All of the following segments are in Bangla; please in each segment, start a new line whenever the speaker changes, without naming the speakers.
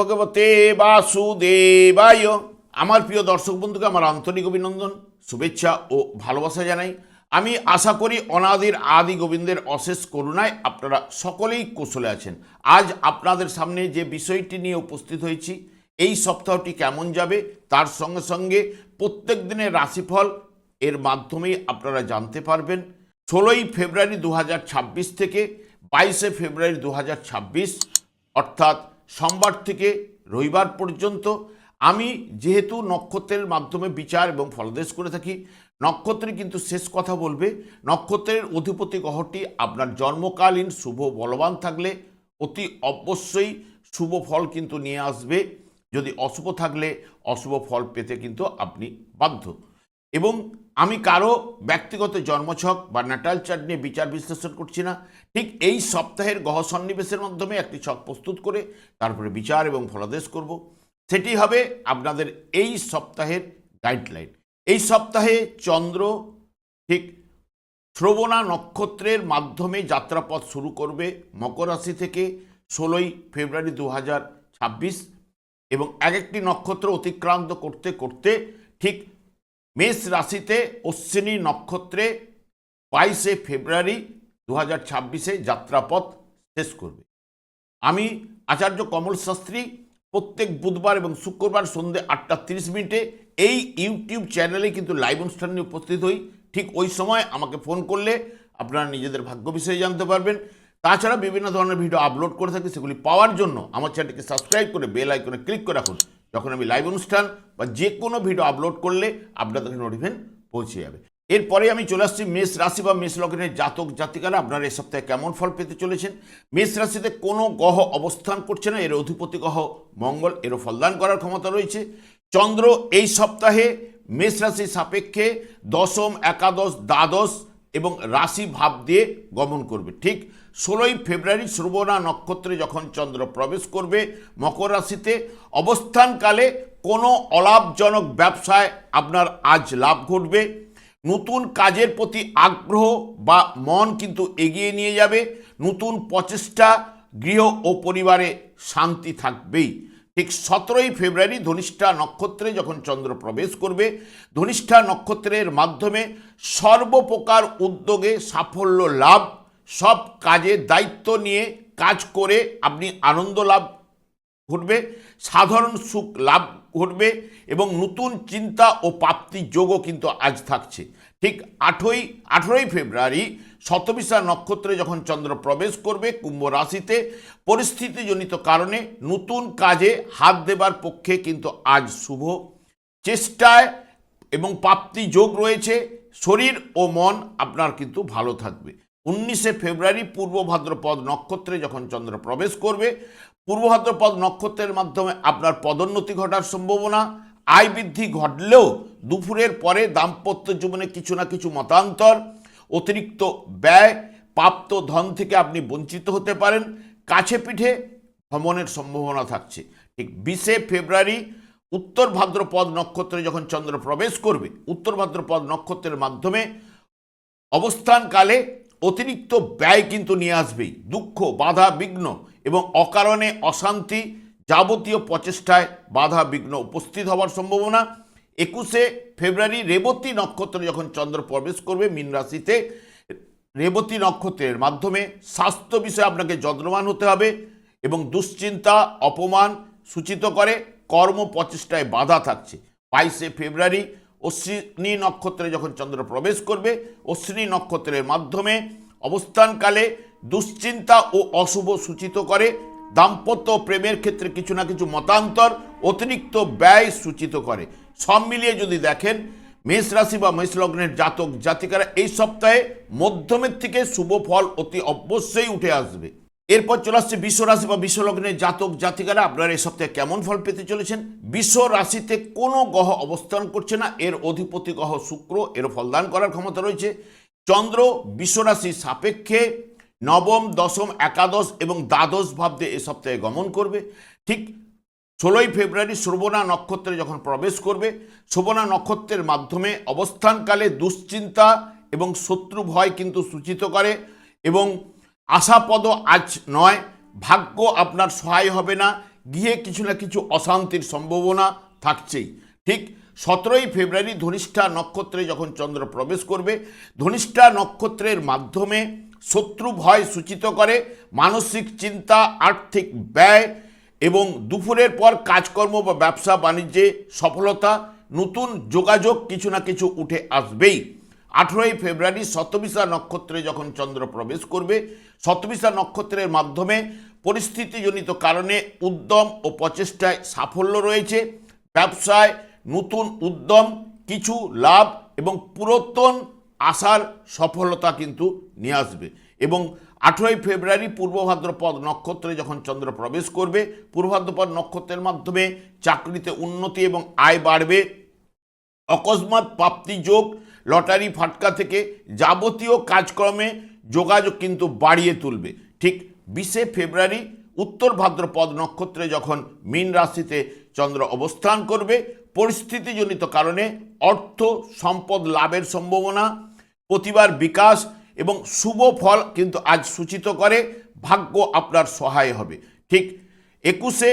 ভগবতে বাসুদেবায়। আমার প্রিয় দর্শক বন্ধুকে আমার আন্তরিক অভিনন্দন, শুভেচ্ছা ও ভালোবাসা জানাই। আমি আশা করি অনাদির আদি গোবিন্দের অশেষ করুণায় আপনারা সকলেই কুশলে আছেন। আজ আপনাদের সামনে যে বিষয়টি নিয়ে উপস্থিত হয়েছি, এই সপ্তাহটি কেমন যাবে তার সঙ্গে সঙ্গে প্রত্যেক দিনের রাশিফল এর মাধ্যমেই আপনারা জানতে পারবেন। 16ই ফেব্রুয়ারি 2026 থেকে 22শে ফেব্রুয়ারি 2026, অর্থাৎ সোমবার থেকে রবিবার পর্যন্ত আমি যেহেতু নক্ষত্রের মাধ্যমে বিচার এবং ফলাদেশ করে থাকি, নক্ষত্রে কিন্তু শেষ কথা বলবে। নক্ষত্রের অধিপতি গ্রহটি আপনার জন্মকালীন শুভ বলবান থাকলে অতি অবশ্যই শুভ ফল কিন্তু নিয়ে আসবে। যদি অশুভ থাকলে অশুভ ফল পেতে কিন্তু আপনি বাধ্য। এবং আমি কারো ব্যক্তিগত জন্মছক বা ন্যাটাল চার্ট নিয়ে বিচার বিশ্লেষণ করছি না। ঠিক এই সপ্তাহের গ্রহ সন্নিবেশের মাধ্যমে একটি ছক প্রস্তুত করে তারপরে বিচার এবং ফলাদেশ করব। সেটি হবে আপনাদের এই সপ্তাহের গাইডলাইন। এই সপ্তাহে চন্দ্র ঠিক শ্রবণা নক্ষত্রের মাধ্যমে যাত্রাপথ শুরু করবে মকর রাশি থেকে 16ই ফেব্রুয়ারি 2026, এবং এক একটি নক্ষত্র অতিক্রান্ত করতে করতে ঠিক মেষ রাশিতে অশ্বিনী নক্ষত্রে 22শে ফেব্রুয়ারি 2026 যাত্রাপথ শেষ করবে। আমি আচার্য কমল শাস্ত্রী প্রত্যেক বুধবার এবং শুক্রবার সন্ধ্যে 8:30 এই ইউটিউব চ্যানেলে কিন্তু লাইভ অনুষ্ঠান নিয়ে উপস্থিত হই। ঠিক ওই সময় আমাকে ফোন করলে আপনারা নিজেদের ভাগ্য বিষয়ে জানতে পারবেন। তাছাড়া বিভিন্ন ধরনের ভিডিও আপলোড করে থাকি, সেগুলি পাওয়ার জন্য আমার চ্যানেলটিকে সাবস্ক্রাইব করে বেল আইকনে ক্লিক করে রাখুন। যখন আমি লাইভ অনুষ্ঠান বা যে কোনো ভিডিও আপলোড করলে আপনাদের নোটিফিকেশন পৌঁছে যাবে। এরপরে আমি চলে আসছি মেষ রাশি বা মেষ লগ্নের জাতক জাতিকারা আপনারা এই সপ্তাহে কেমন ফল পেতে চলেছেন। মেষ রাশিতে কোনো গ্রহ অবস্থান করছে না, এর অধিপতি গ্রহ মঙ্গল, এরও ফলদান করার ক্ষমতা রয়েছে। চন্দ্র এই সপ্তাহে মেষ রাশির সাপেক্ষে দশম, একাদশ, দ্বাদশ এবং রাশি ভাব দিয়ে গমন করবে। ঠিক 16ই ফেব্রুয়ারি শ্রবণা নক্ষত্রে যখন চন্দ্র প্রবেশ করবে মকর রাশিতে, অবস্থানকালে কোনো অলাভজনক ব্যবসায় আপনার আজ লাভ ঘটবে। নতুন কাজের প্রতি আগ্রহ বা মন কিন্তু এগিয়ে নিয়ে যাবে। নতুন প্রচেষ্টা, গৃহ ও পরিবারে শান্তি থাকবেই। ঠিক 17ই ফেব্রুয়ারি ধনিষ্ঠা নক্ষত্রে যখন চন্দ্র প্রবেশ করবে, ধনিষ্ঠা নক্ষত্রের মাধ্যমে সর্বপ্রকার উদ্যোগে সাফল্য লাভ, সব কাজে দায়িত্ব নিয়ে কাজ করে আপনি আনন্দ লাভ ঘটবে, সাধারণ সুখ লাভ ঘটবে এবং নতুন চিন্তা ও প্রাপ্তি যোগও কিন্তু আজ থাকছে। ঠিক 18ই ফেব্রুয়ারি শতবিশা নক্ষত্রে যখন চন্দ্র প্রবেশ করবে কুম্ভ রাশিতে, পরিস্থিতিজনিত কারণে নতুন কাজে হাত দেবার পক্ষে কিন্তু আজ শুভ। চেষ্টায় এবং প্রাপ্তি যোগ রয়েছে। শরীর ও মন আপনার কিন্তু ভালো থাকবে। 19শে ফেব্রুয়ারি পূর্ব ভাদ্রপদ নক্ষত্রে যখন চন্দ্র প্রবেশ করবে, পূর্ব ভাদ্রপদ নক্ষত্রের মাধ্যমে আপনার পদোন্নতি ঘটার সম্ভাবনা, আয় বৃদ্ধি ঘটলেও দুপুরের পরে দাম্পত্য জীবনে কিছু না কিছু মতান্তর, অতিরিক্ত ব্যয়, প্রাপ্ত ধন থেকে আপনি বঞ্চিত হতে পারেন। কাছে পিঠে ভ্রমণের সম্ভাবনা থাকছে। ঠিক 20শে ফেব্রুয়ারি উত্তর ভাদ্রপদ নক্ষত্রে যখন চন্দ্র প্রবেশ করবে, উত্তর ভাদ্রপদ নক্ষত্রের মাধ্যমে অবস্থানকালে অতিরিক্ত ব্যয় কিন্তু নিয়ে আসবেই। দুঃখ, বাধা, বিঘ্ন এবং অকারণে অশান্তি, যাবতীয় প্রচেষ্টায় বাধা বিঘ্ন উপস্থিত হওয়ার সম্ভাবনা। 21শে ফেব্রুয়ারি রেবতী নক্ষত্রে যখন চন্দ্র প্রবেশ করবে মীন রাশিতে, রেবতী নক্ষত্রের মাধ্যমে স্বাস্থ্য বিষয়ে আপনাকে যত্নবান হতে হবে এবং দুশ্চিন্তা, অপমান সূচিত করে। কর্ম প্রচেষ্টায় বাধা থাকছে। 22শে ফেব্রুয়ারি অশ্বিনী নক্ষত্রে যখন চন্দ্র প্রবেশ করবে, অশ্বিনী নক্ষত্রের মাধ্যমে অবস্থানকালে দুশ্চিন্তা ও অশুভ সূচিত করে। দাম্পত্য প্রেমের ক্ষেত্রে কিছু না কিছু মতান্তর, অতিরিক্ত ব্যয় সূচিত করে। সব মিলিয়ে যদি দেখেন মেষ রাশি বা মেষ লগ্নের জাতক জাতিকারা এই সপ্তাহে মধ্যমের থেকে শুভ ফল অতি অবশ্যই উঠে আসবে। এরপর চলে আসছে বৃষ রাশি বা বৃষ লগ্নের জাতক জাতিকারা আপনারা এই সপ্তাহে কেমন ফল পেতে চলেছেন। বৃষ রাশিতে কোনো গ্রহ অবস্থান করছে না, এর অধিপতি গ্রহ শুক্র, এর ফলদান করার ক্ষমতা রয়েছে। চন্দ্র বৃষ রাশির সাপেক্ষে নবম, দশম, একাদশ এবং দ্বাদশ ভাব দিয়ে এ সপ্তাহে গমন করবে। ঠিক 16ই ফেব্রুয়ারি শ্রবণা নক্ষত্রে যখন প্রবেশ করবে, শ্রবণা নক্ষত্রের মাধ্যমে অবস্থানকালে দুশ্চিন্তা এবং শত্রু ভয় কিন্তু সূচিত করে এবং আশাপদ আজ নয়, ভাগ্য আপনার সহায় হবে না। গৃহে কিছু না কিছু অশান্তির সম্ভাবনা থাকছেই। ঠিক 17ই ফেব্রুয়ারি ধনিষ্ঠা নক্ষত্রে যখন চন্দ্র প্রবেশ করবে, ধনিষ্ঠা নক্ষত্রের মাধ্যমে শত্রু ভয় সূচিত করে, মানসিক চিন্তা, আর্থিক ব্যয় এবং দুপুরের পর কাজকর্ম বা ব্যবসা বাণিজ্যে সফলতা, নতুন যোগাযোগ কিছু না কিছু উঠে আসবেই। 18ই ফেব্রুয়ারি শতবিশা নক্ষত্রে যখন চন্দ্র প্রবেশ করবে, শতবিশা নক্ষত্রের মাধ্যমে পরিস্থিতিজনিত কারণে উদ্যম ও প্রচেষ্টায় সাফল্য রয়েছে, ব্যবসায় নতুন উদ্যম, কিছু লাভ এবং পুরাতন আশার সফলতা কিন্তু নিয়ে আসবে। এবং 18ই ফেব্রুয়ারি পূর্ব ভাদ্রপদ নক্ষত্রে যখন চন্দ্র প্রবেশ করবে, পূর্ব ভাদ্রপদ নক্ষত্রের মাধ্যমে চাকরিতে উন্নতি এবং আয় বাড়বে, অকস্মাৎ প্রাপ্তি যোগ, লটারি ফাটকা থেকে যাবতীয় কাজকর্মে যোগাযোগ কিন্তু বাড়িয়ে তুলবে। ঠিক 20শে ফেব্রুয়ারি উত্তর ভাদ্রপদ নক্ষত্রে যখন মীন রাশিতে চন্দ্র অবস্থান করবে, পরিস্থিতিজনিত কারণে অর্থ সম্পদ লাভের সম্ভাবনা, প্রতিভার বিকাশ এবং শুভ ফল কিন্তু আজ সূচিত করে, ভাগ্য আপনার সহায় হবে। ঠিক 21শে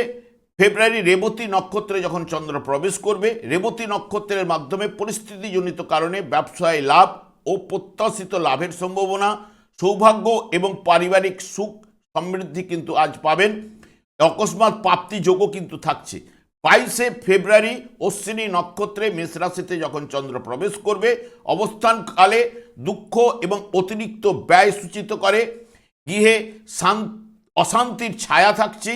ফেব্রুয়ারি রেবতী নক্ষত্রে যখন চন্দ্র প্রবেশ করবে, রেবতী নক্ষত্রের মাধ্যমে পরিস্থিতিজনিত কারণে ব্যবসায় লাভ ও প্রত্যাশিত লাভের সম্ভাবনা, সৌভাগ্য এবং পারিবারিক সুখ সমৃদ্ধি কিন্তু আজ পাবেন, অকস্মাৎ প্রাপ্তি যোগও কিন্তু থাকছে। 22শে ফেব্রুয়ারি অশ্বিনী নক্ষত্রে মেষ রাশিতে যখন চন্দ্র প্রবেশ করবে, অবস্থানকালে দুঃখ এবং অতিরিক্ত ব্যয় সূচিত করে, গৃহে অশান্তির ছায়া থাকছে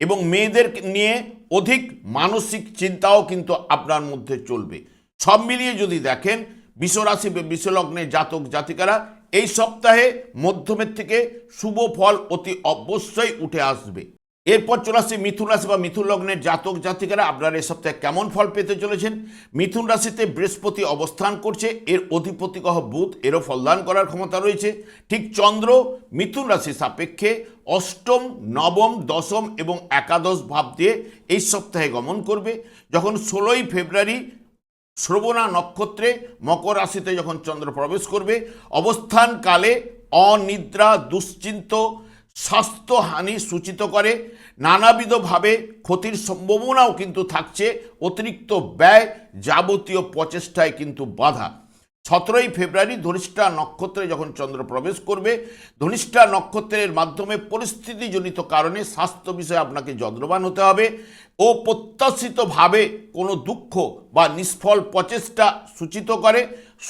এবং মেয়েদের নিয়ে অধিক মানসিক চিন্তাও কিন্তু আপনার মধ্যে চলবে। সব মিলিয়ে যদি দেখেন, বিশ্বরাশি বা বিশ্বলগ্নের জাতক জাতিকারা এই সপ্তাহে মধ্যমের থেকে শুভ ফল অতি অবশ্যই উঠে আসবে। এরপর চলে আসছে মিথুন রাশি বা মিথুন লগ্নের জাতক জাতিকারা আপনারা এই সপ্তাহে কেমন ফল পেতে চলেছেন। মিথুন রাশিতে বৃহস্পতি অবস্থান করছে, এর অধিপতি গ্রহ বুধ, এরও ফলদান করার ক্ষমতা রয়েছে। ঠিক চন্দ্র মিথুন রাশি সাপেক্ষে অষ্টম, নবম, দশম এবং একাদশ ভাব দিয়ে এই সপ্তাহে গমন করবে। যখন 16ই ফেব্রুয়ারি শ্রবণা নক্ষত্রে মকর রাশিতে যখন চন্দ্র প্রবেশ করবে, অবস্থানকালে অনিদ্রা, দুশ্চিন্ত, স্বাস্থ্যহানি সূচিত করে, নানাবিধভাবে ক্ষতির সম্ভাবনাও কিন্তু থাকছে, অতিরিক্ত ব্যয়, যাবতীয় প্রচেষ্টায় কিন্তু বাধা। 17ই ফেব্রুয়ারি ধনিষ্ঠা নক্ষত্রে যখন চন্দ্র প্রবেশ করবে, ধনিষ্ঠা নক্ষত্রের মাধ্যমে পরিস্থিতিজনিত কারণে স্বাস্থ্য বিষয়ে আপনাকে যত্নবান হতে হবে ও প্রত্যাশিতভাবে কোনো দুঃখ বা নিষ্ফল প্রচেষ্টা সূচিত করে,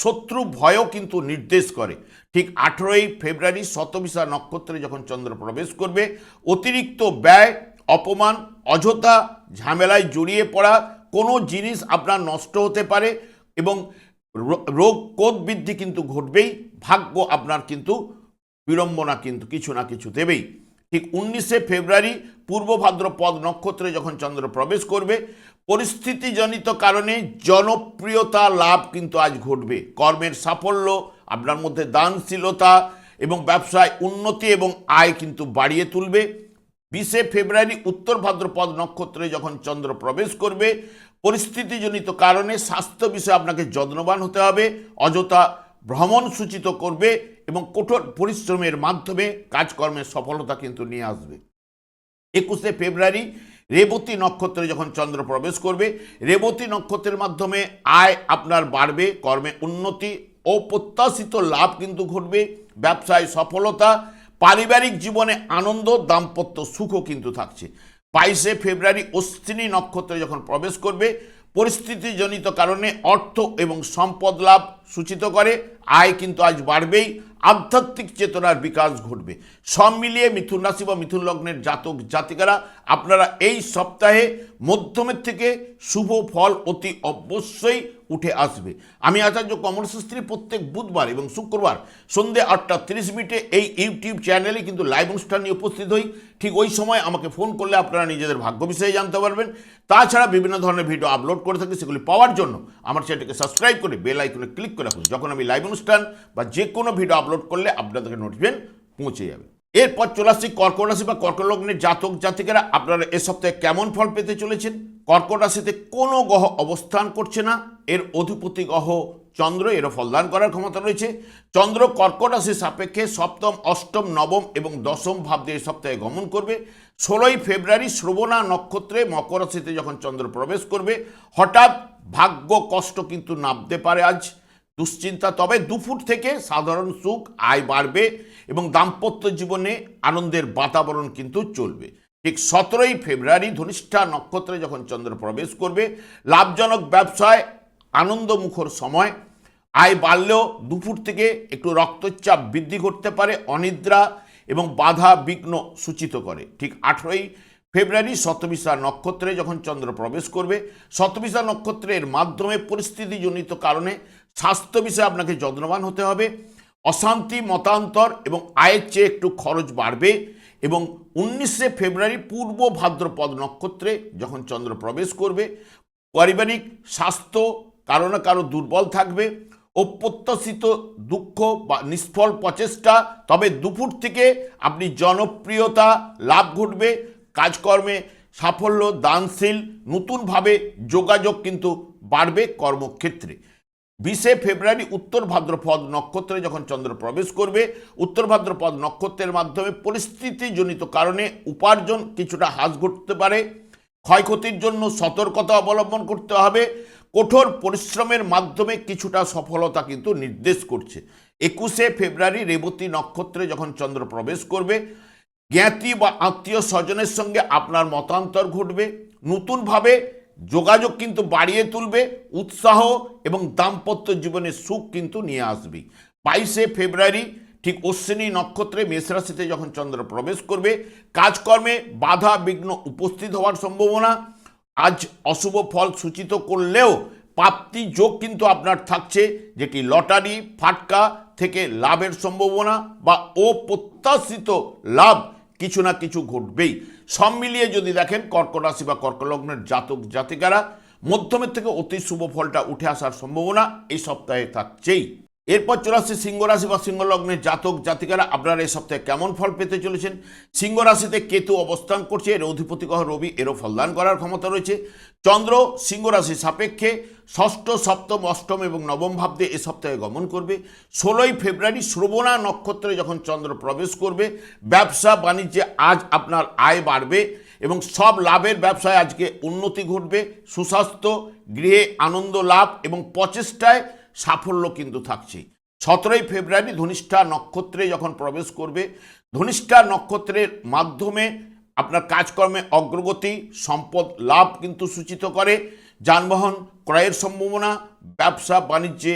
শত্রু ভয়ও কিন্তু নির্দেশ করে। ঠিক 18ই ফেব্রুয়ারি শতবিশা নক্ষত্রে যখন চন্দ্র প্রবেশ করবে, অতিরিক্ত ব্যয়, অপমান, অযথা ঝামেলায় জড়িয়ে পড়া, কোনো জিনিস আপনার নষ্ট হতে পারে এবং রোগ কোধ বৃদ্ধি কিন্তু ঘটবেই, ভাগ্য আপনার কিন্তু বিড়ম্বনা কিন্তু কিছু না কিছু দেবেই। ঠিক 19শে ফেব্রুয়ারি পূর্ব ভাদ্রপদ নক্ষত্রে যখন চন্দ্র প্রবেশ করবে, পরিস্থিতিজনিত কারণে জনপ্রিয়তা লাভ কিন্তু আজ ঘটবে, কর্মের সাফল্য, আপনার মধ্যে দানশীলতা এবং ব্যবসায় উন্নতি এবং আয় কিন্তু বাড়িয়ে তুলবে। 20শে ফেব্রুয়ারি উত্তর ভাদ্রপদ নক্ষত্রে যখন চন্দ্র প্রবেশ করবে, পরিস্থিতিজনিত কারণে স্বাস্থ্য বিষয়ে আপনাকে যত্নবান হতে হবে, অযথা ভ্রমণ সূচিত করবে এবং কঠোর পরিশ্রমের মাধ্যমে কাজকর্মের সফলতা কিন্তু নিয়ে আসবে। 21শে ফেব্রুয়ারি রেবতী নক্ষত্রে যখন চন্দ্র প্রবেশ করবে, রেবতী নক্ষত্রের মাধ্যমে আয় আপনার বাড়বে, কর্মে উন্নতি ও প্রত্যাশিত লাভ কিন্তু ঘটবে, ব্যবসায় সফলতা, পারিবারিক জীবনে আনন্দ, দাম্পত্য সুখও কিন্তু থাকছে। 22শে ফেব্রুয়ারি অশ্বিনী নক্ষত্রে যখন প্রবেশ করবে, পরিস্থিতিজনিত কারণে অর্থ এবং সম্পদ লাভ সূচিত করে, আয় কিন্তু আজ বাড়বেই, আধ্যাত্মিক চেতনার বিকাশ ঘটবে। সব মিলিয়ে মিথুন রাশি বা মিথুন লগ্নের জাতক জাতিকারা আপনারা এই সপ্তাহে মধ্যমের থেকে শুভ ফল অতি অবশ্যই উঠে আসবে। আমি আচার্য কমল শাস্ত্রী প্রত্যেক বুধবার এবং শুক্রবার সন্ধ্যে 8:30 এই ইউটিউব চ্যানেলে কিন্তু লাইভ অনুষ্ঠান নিয়ে উপস্থিত হই। ঠিক ওই সময় আমাকে ফোন করলে আপনারা নিজেদের ভাগ্য বিষয়ে জানতে পারবেন। তাছাড়া বিভিন্ন ধরনের ভিডিও আপলোড করে থাকি, সেগুলি পাওয়ার জন্য আমার চ্যানেলটিকে সাবস্ক্রাইব করে বেল আইকনে ক্লিক করে রাখুন। যখন আমি লাইভ অনুষ্ঠান বা যে কোনো ভিডিও আপলোড করলে আপনাদেরকে নোটিফিকেশন পৌঁছে যাবে। এরপর চলে আসছি কর্কট রাশি বা কর্কট লগ্নের জাতক জাতিকারা আপনারা এ সপ্তাহে কেমন ফল পেতে চলেছেন। কর্কট রাশিতে কোনো গ্রহ অবস্থান করছে না, এর অধিপতি গ্রহ চন্দ্র, এরও ফলদান করার ক্ষমতা রয়েছে। চন্দ্র কর্কট রাশির সাপেক্ষে সপ্তম, অষ্টম, নবম এবং দশম ভাব দিয়ে এই সপ্তাহে গমন করবে। 16ই ফেব্রুয়ারি শ্রবণা নক্ষত্রে মকর রাশিতে যখন চন্দ্র প্রবেশ করবে, হঠাৎ ভাগ্য কষ্ট কিন্তু নামতে পারে আজ, দুশ্চিন্তা। তবে দুপুর থেকে সাধারণ সুখ, আয় বাড়বে এবং দাম্পত্য জীবনে আনন্দের বাতাবরণ কিন্তু চলবে। ঠিক 17ই ফেব্রুয়ারি ধনিষ্ঠা নক্ষত্রে যখন চন্দ্র প্রবেশ করবে, লাভজনক ব্যবসায় আনন্দমুখর সময়, আয় বাড়লেও দুপুর থেকে একটু রক্তচাপ বৃদ্ধি করতে পারে, অনিদ্রা এবং বাধা বিঘ্ন সূচিত করে। ঠিক 18ই ফেব্রুয়ারি শতবিশা নক্ষত্রে যখন চন্দ্র প্রবেশ করবে, শতবিশা নক্ষত্রের মাধ্যমে পরিস্থিতিজনিত কারণে স্বাস্থ্য বিষয়ে আপনাকে যত্নবান হতে হবে। অশান্তি, মতান্তর এবং আয়ের চেয়ে একটু খরচ বাড়বে। এবং 19শে ফেব্রুয়ারি পূর্ব ভাদ্রপদ নক্ষত্রে যখন চন্দ্র প্রবেশ করবে, পারিবারিক স্বাস্থ্য কারো না কারো দুর্বল থাকবে, অপ্রত্যাশিত দুঃখ বা নিষ্ফল প্রচেষ্টা। তবে দুপুর থেকে আপনি জনপ্রিয়তা লাভ ঘটবে, কাজকর্মে সাফল্য, দানশীল, নতুনভাবে যোগাযোগ কিন্তু বাড়বে কর্মক্ষেত্রে। 20শে ফেব্রুয়ারি উত্তর ভাদ্রপদ নক্ষত্রে যখন চন্দ্র প্রবেশ করবে, উত্তর ভাদ্রপদ নক্ষত্রের মাধ্যমে পরিস্থিতিজনিত কারণে উপার্জন কিছুটা হ্রাস ঘটতে পারে, ক্ষয়ক্ষতির জন্য সতর্কতা অবলম্বন করতে হবে। কঠোর পরিশ্রমের মাধ্যমে কিছুটা সফলতা কিন্তু নির্দেশ করছে। 21শে ফেব্রুয়ারি রেবতী নক্ষত্রে যখন চন্দ্র প্রবেশ করবে, জ্ঞাতি বা আত্মীয় স্বজনের সঙ্গে আপনার মতান্তর ঘটবে, নতুনভাবে যোগাযোগ কিন্তু বাড়িয়ে তুলবে, উৎসাহ এবং দাম্পত্য জীবনের সুখ কিন্তু নিয়ে আসবে। 22শে ফেব্রুয়ারি ঠিক অশ্বিনী নক্ষত্রে মেষ রাশিতে যখন চন্দ্র প্রবেশ করবে, কাজকর্মে বাধা বিঘ্ন উপস্থিত হওয়ার সম্ভাবনা। আজ অশুভ ফল সূচিত করলেও প্রাপ্তি যোগ কিন্তু আপনার থাকছে, যেটি লটারি, ফাটকা থেকে লাভের সম্ভাবনা বা অপ্রত্যাশিত লাভ কিছু না কিছু ঘটবেই। সব মিলিয়ে যদি দেখেন কর্কট রাশি বা কর্কট লগ্নের জাতক জাতিকারা মধ্যমের থেকে অতি শুভ ফলটা উঠে আসার সম্ভাবনা এই সপ্তাহে থাকছেই। এরপর চলে আসছে সিংহ রাশি বা সিংহ লগ্নের জাতক জাতিকারা, আপনারা এই সপ্তাহে কেমন ফল পেতে চলেছেন। সিংহ রাশিতে কেতু অবস্থান করছে, এর অধিপতি গ্রহ রবি, এরও ফলদান করার ক্ষমতা রয়েছে। চন্দ্র সিংহ রাশি সাপেক্ষে ষষ্ঠ, সপ্তম, অষ্টম এবং নবম ভাব দিয়ে এ সপ্তাহে গমন করবে। 16ই ফেব্রুয়ারি শ্রবণা নক্ষত্রে যখন চন্দ্র প্রবেশ করবে, ব্যবসা বাণিজ্যে আজ আপনার আয় বাড়বে এবং সব লাভের ব্যবসায় আজকে উন্নতি ঘটবে। সুস্বাস্থ্য, গৃহে আনন্দ লাভ এবং প্রচেষ্টায় সাফল্য কিন্তু থাকছে। 17ই ফেব্রুয়ারি ধনিষ্ঠা নক্ষত্রে যখন প্রবেশ করবে, ধনিষ্ঠা নক্ষত্রের মাধ্যমে আপনার কাজকর্মে অগ্রগতি, সম্পদ লাভ কিন্তু সূচিত করে, যানবাহন ক্রয়ের সম্ভাবনা, ব্যবসা বাণিজ্যে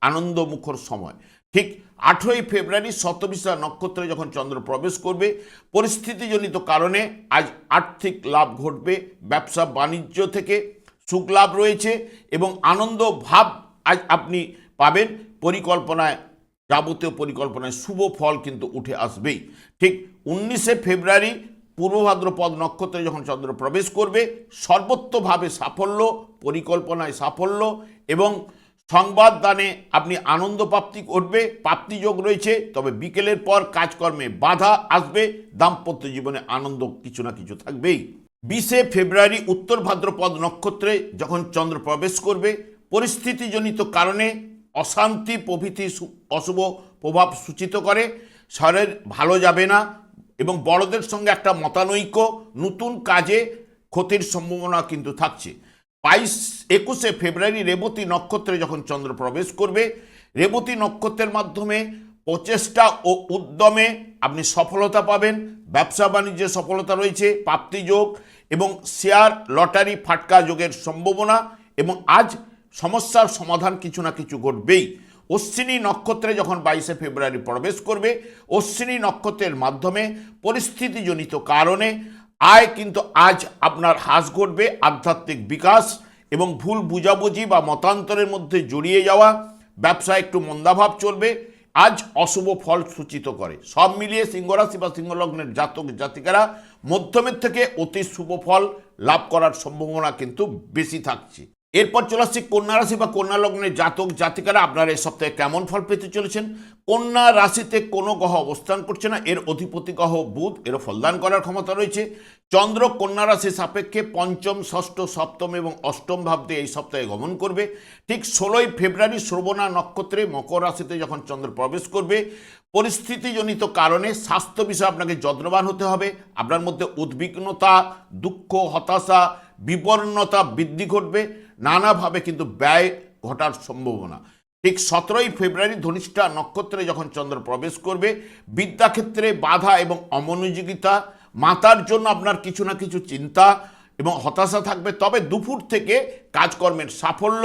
আনন্দমুখর সময়। ঠিক 18ই ফেব্রুয়ারি শতবিশা নক্ষত্রে যখন চন্দ্র প্রবেশ করবে, পরিস্থিতিজনিত কারণে আজ আর্থিক লাভ ঘটবে, ব্যবসা বাণিজ্য থেকে সুখ লাভ রয়েছে এবং আনন্দ ভাব আজ আপনি পাবেন। পরিকল্পনায়, যাবতীয় পরিকল্পনায় শুভ ফল কিন্তু উঠে আসবেই। ঠিক 19শে ফেব্রুয়ারি পূর্ব ভাদ্রপদ নক্ষত্রে যখন চন্দ্র প্রবেশ করবে, সর্বত্রভাবে সাফল্য, পরিকল্পনায় সাফল্য এবং সংবাদ দানে আপনি আনন্দ প্রাপ্তি করবে, প্রাপ্তিযোগ রয়েছে। তবে বিকেলের পর কাজকর্মে বাধা আসবে, দাম্পত্য জীবনে আনন্দ কিছু না কিছু থাকবেই। 20শে ফেব্রুয়ারি উত্তর ভাদ্রপদ নক্ষত্রে যখন চন্দ্র প্রবেশ করবে, পরিস্থিতিজনিত কারণে অশান্তি প্রভৃতি অশুভ প্রভাব সূচিত করে, শরীর ভালো যাবে না এবং বড়দের সঙ্গে একটা মতানৈক্য, নতুন কাজে ক্ষতির সম্ভাবনা কিন্তু থাকছে। 21শে ফেব্রুয়ারি রেবতী নক্ষত্রে যখন চন্দ্র প্রবেশ করবে, রেবতী নক্ষত্রের মাধ্যমে প্রচেষ্টা ও উদ্যমে আপনি সফলতা পাবেন, ব্যবসা বাণিজ্যে সফলতা রয়েছে, প্রাপ্তিযোগ এবং শেয়ার, লটারি, ফাটকা যোগের সম্ভাবনা এবং আজ সমস্যার সমাধান কিছু না কিছু ঘটবেই। অশ্বিনী নক্ষত্রে যখন 22শে ফেব্রুয়ারি প্রবেশ করবে, অশ্বিনী নক্ষত্রের মাধ্যমে পরিস্থিতিজনিত কারণে আয় কিন্তু আজ আপনার হ্রাস ঘটবে, আধ্যাত্মিক বিকাশ এবং ভুল বুঝাবুঝি বা মতান্তরের মধ্যে জড়িয়ে যাওয়া, ব্যবসায় একটু মন্দাভাব চলবে, আজ অশুভ ফল সূচিত করে। সব মিলিয়ে সিংহরাশি বা সিংহলগ্নের জাতক জাতিকারা মধ্যমের থেকে অতি শুভ ফল লাভ করার সম্ভাবনা কিন্তু বেশি থাকছে। এরপর চলে আসছি কন্যা রাশি বা কন্যা লগ্নের জাতক জাতিকারা আপনারা এই সপ্তাহে কেমন ফল পেতে চলেছেন। কন্যা রাশিতে কোনো গ্রহ অবস্থান করছে না, এর অধিপতি গ্রহ বুধ, এর ফলদান করার ক্ষমতা রয়েছে। চন্দ্র কন্যা রাশি সাপেক্ষে পঞ্চম, ষষ্ঠ, সপ্তম এবং অষ্টম ভাব দিয়ে এই সপ্তাহে গমন করবে। ঠিক 16ই ফেব্রুয়ারি শ্রবণা নক্ষত্রে মকর রাশিতে যখন চন্দ্র প্রবেশ করবে, পরিস্থিতিজনিত কারণে স্বাস্থ্য বিষয়ে আপনাকে যত্নবান হতে হবে। আপনার মধ্যে উদ্বিগ্নতা, দুঃখ, হতাশা, বিপন্নতা বৃদ্ধি ঘটবে, নানাভাবে কিন্তু ব্যয় ঘটার সম্ভাবনা। ঠিক 17ই ফেব্রুয়ারি ধনিষ্ঠা নক্ষত্রে যখন চন্দ্র প্রবেশ করবে, বিদ্যাক্ষেত্রে বাধা এবং অমনোযোগিতা, মাতার জন্য আপনার কিছু না কিছু চিন্তা এবং হতাশা থাকবে। তবে দুপুর থেকে কাজকর্মের সাফল্য,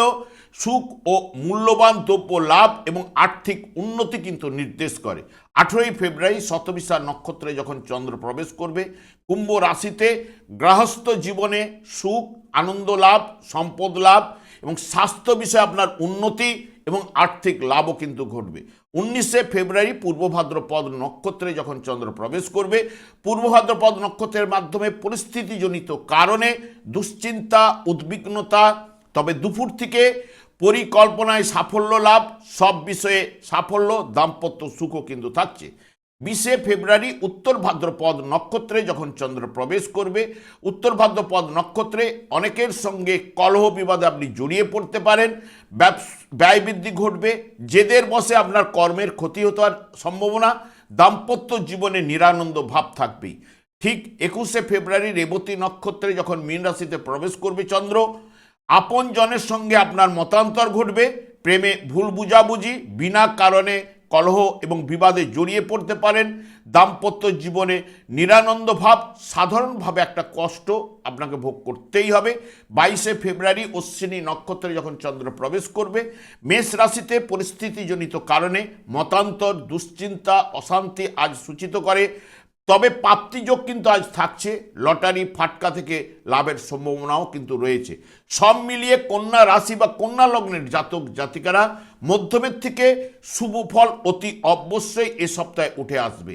সুখ ও মূল্যবান দ্রব্য লাভ এবং আর্থিক উন্নতি কিন্তু নির্দেশ করে। 18ই ফেব্রুয়ারি শতবিশা নক্ষত্রে যখন চন্দ্র প্রবেশ করবে, কুম্ভ রাশিতে গৃহস্থ জীবনে সুখ, আনন্দ লাভ, সম্পদ লাভ এবং স্বাস্থ্য বিষয়ে আপনার উন্নতি এবং আর্থিক লাভও কিন্তু ঘটবে। 19শে ফেব্রুয়ারি পূর্ব ভাদ্রপদ নক্ষত্রে যখন চন্দ্র প্রবেশ করবে, পূর্ব ভাদ্রপদ নক্ষত্রের মাধ্যমে পরিস্থিতিজনিত কারণে দুশ্চিন্তা, উদ্বিগ্নতা, তবে দুপুর থেকে পরিকল্পনায় সাফল্য লাভ, সব বিষয়ে সাফল্য, দাম্পত্য সুখও কিন্তু থাকছে। 20শে ফেব্রুয়ারি উত্তর ভাদ্রপদ নক্ষত্রে যখন চন্দ্র প্রবেশ করবে, উত্তর ভাদ্রপদ নক্ষত্রে অনেকের সঙ্গে কলহ বিবাদে আপনি জড়িয়ে পড়তে পারেন, ব্যয় বৃদ্ধি ঘটবে, জেদের বশে আপনার কর্মের ক্ষতি হওয়ার সম্ভাবনা, দাম্পত্য জীবনে নিরানন্দ ভাব থাকবেই। ঠিক 21শে ফেব্রুয়ারি রেবতী নক্ষত্রে যখন মীন রাশিতে প্রবেশ করবে চন্দ্র, আপন জনের সঙ্গে আপনার মতান্তর ঘটবে, প্রেমে ভুল বুঝাবুঝি, বিনা কারণে কলহ এবং বিবাদে জড়িয়ে পড়তে পারেন, দাম্পত্য জীবনে নিরানন্দ ভাব, সাধারণভাবে একটা কষ্ট আপনাকে ভোগ করতেই হবে। 22শে ফেব্রুয়ারি অশ্বিনী নক্ষত্রে যখন চন্দ্র প্রবেশ করবে, মেষ রাশিতে পরিস্থিতিজনিত কারণে মতান্তর, দুশ্চিন্তা, অশান্তি আজ সূচিত করে। তবে প্রাপ্তিযোগ কিন্তু আজ থাকছে, লটারি ফাটকা থেকে লাভের সম্ভাবনাও কিন্তু রয়েছে। সব মিলিয়ে কন্যা রাশি বা কন্যা লগ্নের জাতক জাতিকারা মধ্যমের থেকে শুভ ফল অতি অবশ্যই এ সপ্তাহে উঠে আসবে।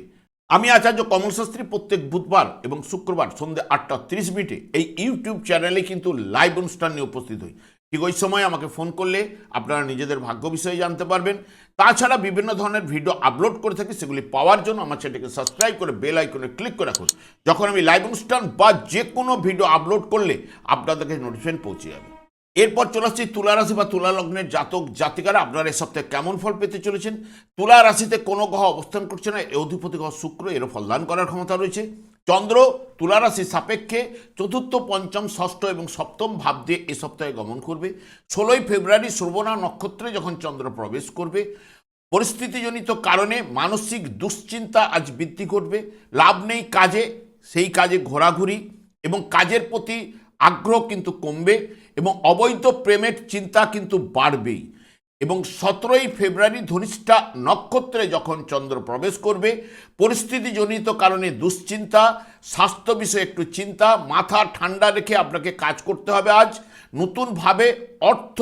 আমি আচার্য কমল শাস্ত্রী প্রত্যেক বুধবার এবং শুক্রবার সন্ধ্যে 8:30 এই ইউটিউব চ্যানেলে কিন্তু লাইভ অনুষ্ঠান নিয়ে উপস্থিত হই। ঠিক ওই সময় আমাকে ফোন করলে আপনারা নিজেদের ভাগ্য বিষয়ে জানতে পারবেন। তাছাড়া বিভিন্ন ধরনের ভিডিও আপলোড করে থাকি, সেগুলি পাওয়ার জন্য আমার চ্যানেলকে সাবস্ক্রাইব করে বেল আইকনে ক্লিক করে রাখুন। যখন আমি লাইভ অনুষ্ঠান বা যে কোনো ভিডিও আপলোড করলে আপনাদেরকে নোটিফিকেশন পৌঁছে যাবে। এরপর চলে আসছি তুলা রাশি বা তুলা লগ্নের জাতক জাতিকারা আপনারা এই সপ্তাহে কেমন ফল পেতে চলেছেন। তুলা রাশিতে কোনো গ্রহ অবস্থান করছে না, এর অধিপতি গ্রহ শুক্র, এরও ফলদান করার ক্ষমতা রয়েছে। চন্দ্র তুলা রাশির সাপেক্ষে চতুর্থ, পঞ্চম, ষষ্ঠ এবং সপ্তম ভাব দিয়ে এ সপ্তাহে গমন করবে। 16ই ফেব্রুয়ারি শ্রবণা নক্ষত্রে যখন চন্দ্র প্রবেশ করবে, পরিস্থিতিজনিত কারণে মানসিক দুশ্চিন্তা আজ বৃদ্ধি ঘটবে, লাভ নেই কাজে, সেই কাজে ঘোরাঘুরি এবং কাজের প্রতি আগ্রহ কিন্তু কমবে এবং অবৈধ প্রেমের চিন্তা কিন্তু বাড়বেই। এবং 17ই ফেব্রুয়ারি ধনিষ্ঠা নক্ষত্রে যখন চন্দ্র প্রবেশ করবে, পরিস্থিতিজনিত কারণে দুশ্চিন্তা, স্বাস্থ্য বিষয়ে একটু চিন্তা, মাথা ঠান্ডা রেখে আপনাকে কাজ করতে হবে। আজ নতুনভাবে অর্থ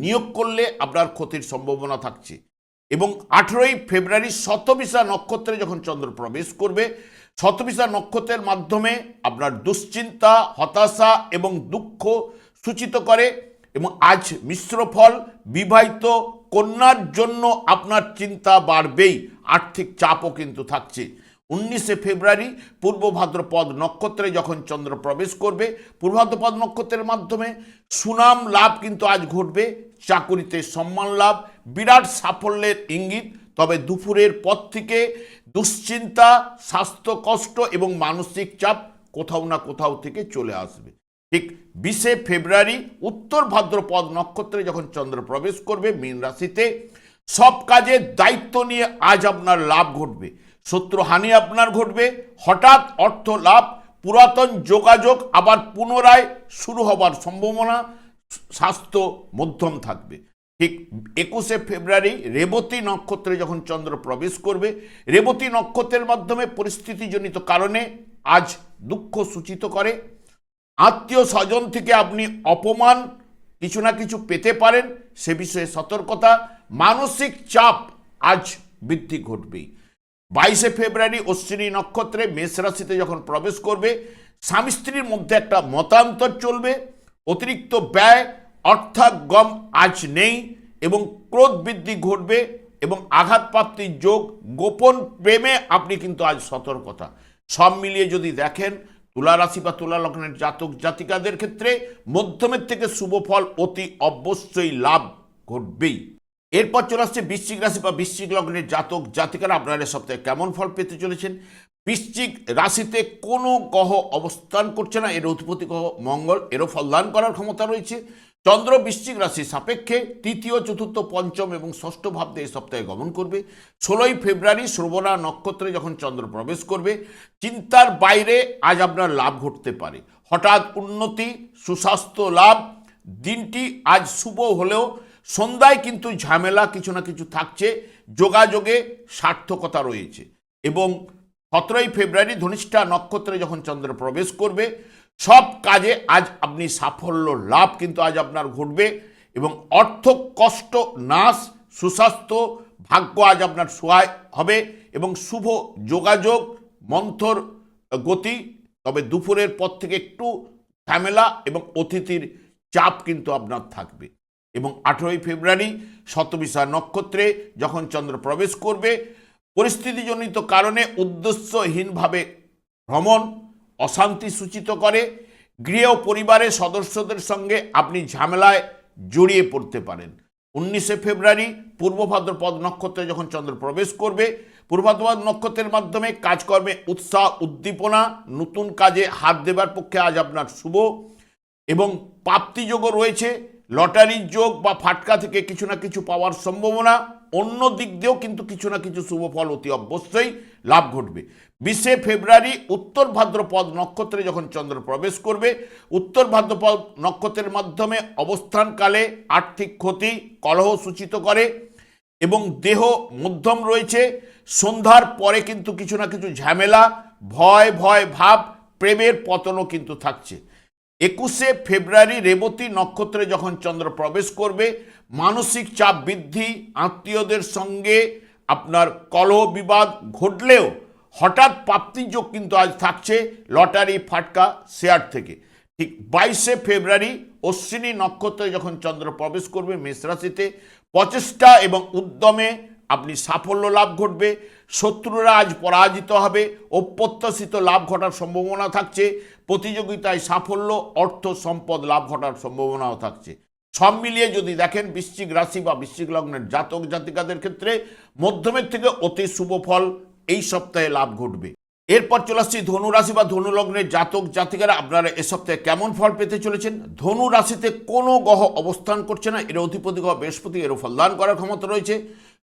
নিয়োগ করলে আপনার ক্ষতির সম্ভাবনা থাকছে। এবং 18ই ফেব্রুয়ারি শতবিশা নক্ষত্রে যখন চন্দ্র প্রবেশ করবে, শতবিশা নক্ষত্রের মাধ্যমে আপনার দুশ্চিন্তা, হতাশা এবং দুঃখ সূচিত করে। এবং আজ মিশ্র ফল, বিবাহিত কন্যার জন্য আপনার চিন্তা বাড়বেই, আর্থিক চাপও কিন্তু থাকছে। 19শে ফেব্রুয়ারি পূর্ব ভাদ্রপদ নক্ষত্রে যখন চন্দ্র প্রবেশ করবে, পূর্ব ভাদ্রপদ নক্ষত্রের মাধ্যমে সুনাম লাভ কিন্তু আজ ঘটবে, চাকুরিতে সম্মান লাভ, বিরাট সাফল্যের ইঙ্গিত। তবে দুপুরের পর থেকে দুশ্চিন্তা, স্বাস্থ্য কষ্ট এবং মানসিক চাপ কোথাও না কোথাও থেকে চলে আসবে। ঠিক 20শে ফেব্রুয়ারি উত্তর ভাদ্রপদ নক্ষত্রে যখন চন্দ্র প্রবেশ করবে মীন রাশিতে, সব কাজের দায়িত্ব নিয়ে আজ আপনার লাভ ঘটবে, শত্রুহানি আপনার ঘটবে, হঠাৎ অর্থ লাভ, পুরাতন যোগাযোগ আবার পুনরায় শুরু হবার সম্ভাবনা, স্বাস্থ্য মধ্যম থাকবে। ঠিক 21শে ফেব্রুয়ারি রেবতী নক্ষত্রে যখন চন্দ্র প্রবেশ করবে, রেবতী নক্ষত্রের মাধ্যমে পরিস্থিতিজনিত কারণে আজ দুঃখ সূচিত করে, আত্মীয় স্বজন থেকে আপনি অপমান কিছু না কিছু পেতে পারেন, সে বিষয়ে সতর্কতা, মানসিক চাপ আজ বৃদ্ধি ঘটবেই। 22শে ফেব্রুয়ারি অশ্বিনী নক্ষত্রে মেষ রাশিতে যখন প্রবেশ করবে, স্বামী স্ত্রীর মধ্যে একটা মতান্তর চলবে, অতিরিক্ত ব্যয়, অর্থাগম আজ নেই এবং ক্রোধ বৃদ্ধি ঘটবে এবং আঘাতপ্রাপ্তির যোগ, গোপন প্রেমে আপনি কিন্তু আজ সতর্কতা। সব মিলিয়ে যদি দেখেন তুলা রাশি বা তুলা লগ্নের জাতক জাতিকাদের ক্ষেত্রে মধ্যমের থেকে শুভ ফল অতি অবশ্যই লাভ ঘটবেই। এরপর চলে আসছে বৃশ্চিক রাশি বা বৃশ্চিক লগ্নের জাতক জাতিকারা আপনারা এ সপ্তাহে কেমন ফল পেতে চলেছেন। বৃশ্চিক রাশিতে কোনো গ্রহ অবস্থান করছে না, এর অধিপতি গ্রহ মঙ্গল, এরও ফলদান করার ক্ষমতা রয়েছে। চন্দ্র বৃশ্চিক রাশি সাপেক্ষে তৃতীয়, চতুর্থ, পঞ্চম এবং ষষ্ঠ ভাবতে এই সপ্তাহে গমন করবে। 16ই ফেব্রুয়ারি শ্রবণা নক্ষত্রে যখন চন্দ্র প্রবেশ করবে, চিন্তার বাইরে আজ আপনার লাভ ঘটতে পারে। হঠাৎ উন্নতি, সুস্বাস্থ্য লাভ। দিনটি আজ শুভ হলেও সন্ধ্যায় কিন্তু ঝামেলা কিছু না কিছু থাকছে, যোগাযোগে সার্থকতা রয়েছে। এবং 17ই ফেব্রুয়ারি ধনিষ্ঠা নক্ষত্রে যখন চন্দ্র প্রবেশ করবে, সব কাজে আজ আপনি সাফল্য লাভ কিন্তু আজ আপনার ঘটবে এবং অর্থ কষ্ট নাশ, সুস্বাস্থ্য, ভাগ্য আজ আপনার সহায় হবে এবং শুভ যোগাযোগ, মন্থর গতি। তবে দুপুরের পর থেকে একটু ঝামেলা এবং অতিথির চাপ কিন্তু আপনার থাকবে। এবং 18ই ফেব্রুয়ারি শতবিশা নক্ষত্রে যখন চন্দ্র প্রবেশ করবে, পরিস্থিতিজনিত কারণে উদ্দেশ্যহীনভাবে ভ্রমণ অশান্তি সূচিত করে। গৃহ ও পরিবারের সদস্যদের সঙ্গে আপনি ঝামেলায় জড়িয়ে পড়তে পারেন। 19শে ফেব্রুয়ারি পূর্ব ভাদ্রপদ নক্ষত্রে যখন চন্দ্র প্রবেশ করবে, পূর্ব ভাদ্রপদ নক্ষত্রের মাধ্যমে কাজকর্মে উৎসাহ উদ্দীপনা, নতুন কাজে হাত দেবার পক্ষে আজ আপনার শুভ এবং প্রাপ্তিযোগও রয়েছে। লটারির যোগ বা ফাটকা থেকে কিছু না কিছু পাওয়ার সম্ভাবনা, অন্য দিক দিয়েও কিন্তু কিছু না কিছু শুভ ফল অতি অবশ্যই লাভ ঘটবে। 20শে ফেব্রুয়ারি উত্তর ভাদ্রপদ নক্ষত্রে যখন চন্দ্র প্রবেশ করবে, উত্তর ভাদ্রপদ নক্ষত্রের মাধ্যমে অবস্থানকালে আর্থিক ক্ষতি, কলহ সূচিত করে এবং দেহ মধ্যম রয়েছে। সন্ধ্যার পরে কিন্তু কিছু না কিছু ঝামেলা, ভয় ভয় ভাব, প্রেমের পতনও কিন্তু থাকছে। 21শে ফেব্রুয়ারি রেবতী নক্ষত্রে যখন চন্দ্র প্রবেশ করবে, মানসিক চাপ বৃদ্ধি, আত্মীয়দের সঙ্গে আপনার কলহ বিবাদ ঘটলেও হঠাৎ প্রাপ্তিযোগ কিন্তু আজ থাকছে লটারি, ফাটকা, শেয়ার থেকে। ঠিক 22শে ফেব্রুয়ারি অশ্বিনী নক্ষত্রে যখন চন্দ্র প্রবেশ করবে মেষ রাশিতে, প্রচেষ্টা এবং উদ্যমে আপনি সাফল্য লাভ ঘটবে। শত্রুরা আজ পরাজিত হবে, অপ্রত্যাশিত লাভ ঘটার সম্ভাবনা থাকছে। প্রতিযোগিতায় সাফল্য, অর্থ সম্পদ লাভ ঘটার সম্ভাবনাও থাকছে। সব মিলিয়ে যদি দেখেন বৃশ্চিক রাশি বা বৃশ্চিক লগ্নের জাতক জাতিকাদের ক্ষেত্রে মধ্যমের থেকে অতি শুভ ফল এই সপ্তাহে লাভ ঘটবে। এরপর চলে আসছি ধনু রাশি বা ধনু লগ্নের জাতক জাতিকারা আপনারা এ সপ্তাহে কেমন ফল পেতে চলেছেন। ধনু রাশিতে কোনো গ্রহ অবস্থান করছে না, এর অধিপতি গ্রহ বৃহস্পতি, এরও ফলদান করার ক্ষমতা রয়েছে।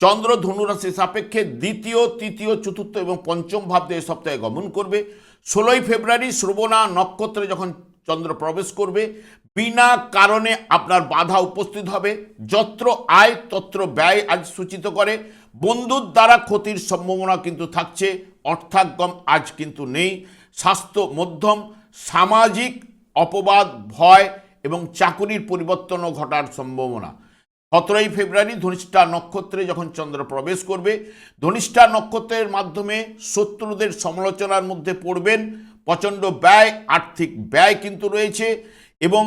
চন্দ্র ধনু রাশির সাপেক্ষে দ্বিতীয়, তৃতীয়, চতুর্থ এবং পঞ্চম ভাবতে এ সপ্তাহে গমন করবে। 16ই ফেব্রুয়ারি শ্রবণা নক্ষত্রে যখন চন্দ্র প্রবেশ করবে, বিনা কারণে আপনার বাধা উপস্থিত হবে। যত্র আয় তত্র ব্যয় আজ সূচিত করে। বন্ধুর দ্বারা ক্ষতির সম্ভাবনা কিন্তু থাকছে। অর্থাগম আজ কিন্তু নেই। স্বাস্থ্য মধ্যম, সামাজিক অপবাদ, ভয় এবং চাকুরির পরিবর্তনও ঘটার সম্ভাবনা। 17ই ফেব্রুয়ারি ধনিষ্ঠা নক্ষত্রে যখন চন্দ্র প্রবেশ করবে, ধনিষ্ঠা নক্ষত্রের মাধ্যমে শত্রুদের সমালোচনার মধ্যে পড়বেন। প্রচণ্ড ব্যয়, আর্থিক ব্যয় কিন্তু রয়েছে এবং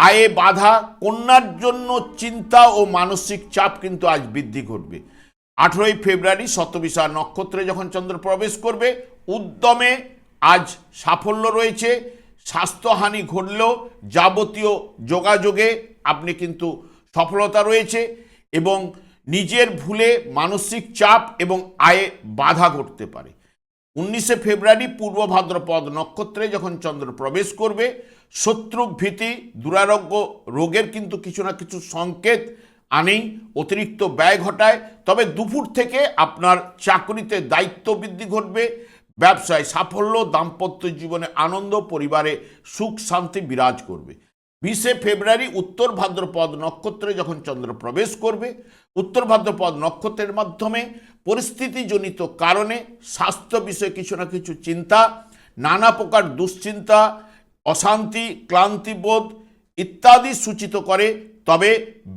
আয়ে বাধা, কন্যার জন্য চিন্তা ও মানসিক চাপ কিন্তু আজ বৃদ্ধি ঘটবে। 18ই ফেব্রুয়ারি শতবিশা নক্ষত্রে যখন চন্দ্র প্রবেশ করবে, উদ্যমে আজ সাফল্য রয়েছে। স্বাস্থ্যহানি ঘটলেও যাবতীয় যোগাযোগে আপনি কিন্তু সফলতা রয়েছে এবং নিজের ভুলে মানসিক চাপ এবং আয়ে বাধা ঘটতে পারে। 19শে ফেব্রুয়ারি পূর্ব ভাদ্রপদ নক্ষত্রে যখন চন্দ্র প্রবেশ করবে, শত্রু ভীতি, দুরারোগ্য রোগের কিন্তু কিছু না কিছু সংকেত আনেই, অতিরিক্ত ব্যয় ঘটায়। তবে দুপুর থেকে আপনার চাকরিতে দায়িত্ব বৃদ্ধি ঘটবে, ব্যবসায় সাফল্য, দাম্পত্য জীবনে আনন্দ, পরিবারে সুখ শান্তি বিরাজ করবে। 20শে ফেব্রুয়ারি উত্তর ভাদ্রপদ নক্ষত্রে যখন চন্দ্র প্রবেশ করবে, উত্তর ভাদ্রপদ নক্ষত্রের মাধ্যমে পরিস্থিতিজনিত কারণে স্বাস্থ্য বিষয়ে কিছু না কিছু চিন্তা, নানা প্রকার দুশ্চিন্তা, অশান্তি, ক্লান্তিবোধ ইত্যাদি সূচিত করে। তবে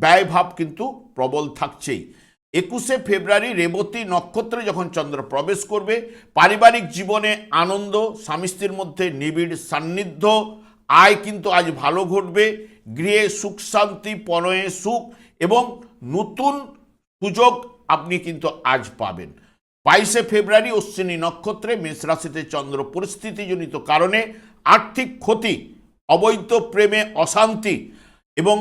ব্যয়ভাব কিন্তু প্রবল থাকছেই। 21শে ফেব্রুয়ারি রেবতী নক্ষত্রে যখন চন্দ্র প্রবেশ করবে, পারিবারিক জীবনে আনন্দ, স্বামী স্ত্রীর মধ্যে নিবিড় সান্নিধ্য, আয় কিন্তু আজ ভালো ঘটবে। গৃহে সুখ শান্তি, পণয়ে সুখ এবং নতুন সুযোগ আপনি কিন্তু আজ পাবেন। 22শে ফেব্রুয়ারি অশ্বিনী নক্ষত্রে মেষ রাশিতে চন্দ্র পরিস্থিতিজনিত কারণে আর্থিক ক্ষতি, অবৈধ প্রেমে অশান্তি এবং